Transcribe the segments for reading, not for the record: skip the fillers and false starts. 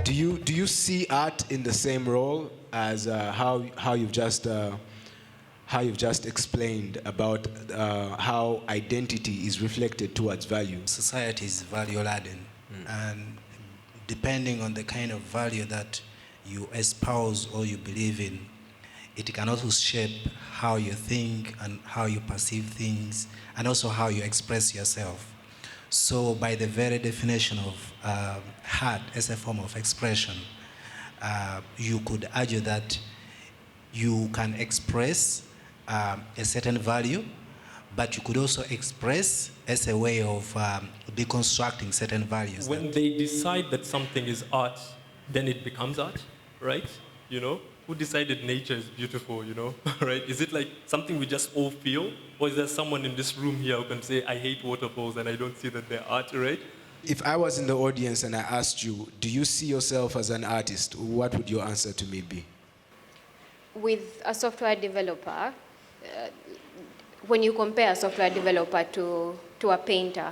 Do you see art in the same role as how you've just explained about how identity is reflected towards value? Society is value-laden, and depending on the kind of value that you espouse or you believe in, it can also shape how you think and how you perceive things, and also how you express yourself. So by the very definition of art as a form of expression, you could argue that you can express a certain value, but you could also express as a way of deconstructing certain values. When they decide that something is art, then it becomes art, right? You know, who decided nature is beautiful, you know, right? Is it like something we just all feel? Or is there someone in this room here who can say, I hate waterfalls and I don't see that they're art, right? If I was in the audience and I asked you, do you see yourself as an artist, what would your answer to me be? With a software developer, when you compare a software developer to a painter,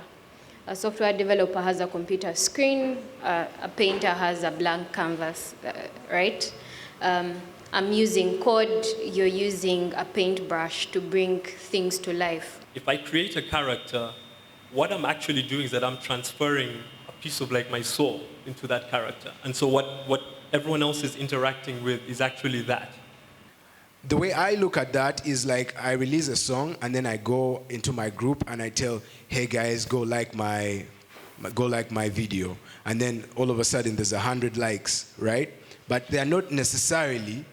a software developer has a computer screen, a painter has a blank canvas, right? I'm using code, you're using a paintbrush to bring things to life. If I create a character, what I'm actually doing is that I'm transferring a piece of like my soul into that character. And so what everyone else is interacting with is actually that. The way I look at that is like I release a song and then I go into my group and I tell, hey guys, go like my video. And then all of a sudden there's 100 likes, right? But they are not necessarily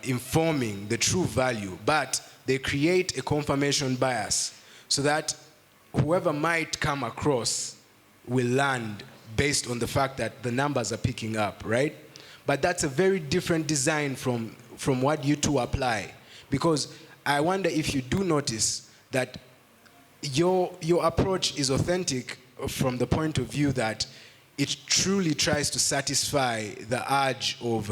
informing the true value, but they create a confirmation bias so that whoever might come across will land based on the fact that the numbers are picking up, right? But that's a very different design from what you two apply. Because I wonder if you do notice that your approach is authentic from the point of view that it truly tries to satisfy the urge of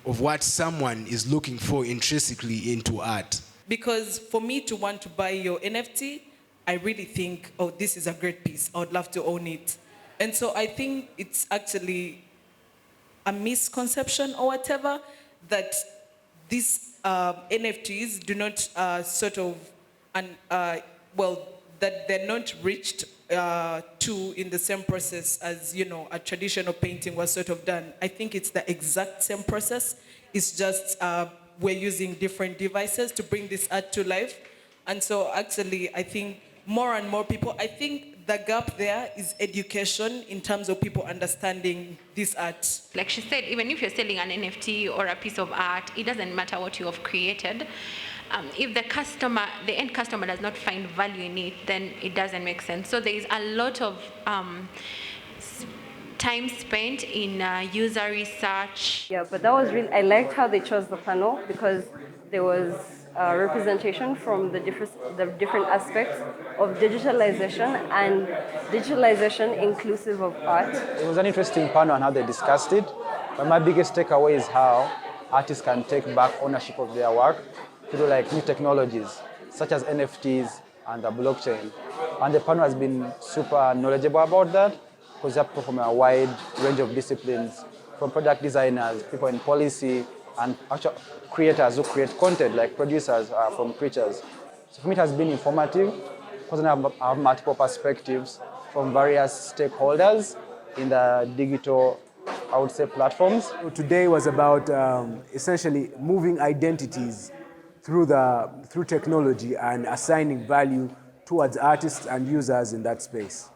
what someone is looking for intrinsically into art. Because for me to want to buy your NFT, I really think, oh, this is a great piece. I would love to own it. And so I think it's actually a misconception or whatever that these NFTs do not that they're not reached to in the same process as, you know, a traditional painting was sort of done. I think it's the exact same process. It's just we're using different devices to bring this art to life. And so actually, I think more and more people, I think the gap there is education in terms of people understanding this art. Like she said, even if you're selling an NFT or a piece of art, it doesn't matter what you have created. If the end customer does not find value in it, then it doesn't make sense. So there is a lot of time spent in user research. Yeah, but that was really, I liked how they chose the panel because there was representation from the different aspects of digitalization and digitalization inclusive of art. It was an interesting panel on how they discussed it, but my biggest takeaway is how artists can take back ownership of their work through like new technologies such as NFTs and the blockchain. And the panel has been super knowledgeable about that because they have people from a wide range of disciplines, from product designers, people in policy, and actual creators who create content, like producers from creatures. So for me, it has been informative because I have multiple perspectives from various stakeholders in the digital, I would say, platforms. Today was about essentially moving identities through technology and assigning value towards artists and users in that space.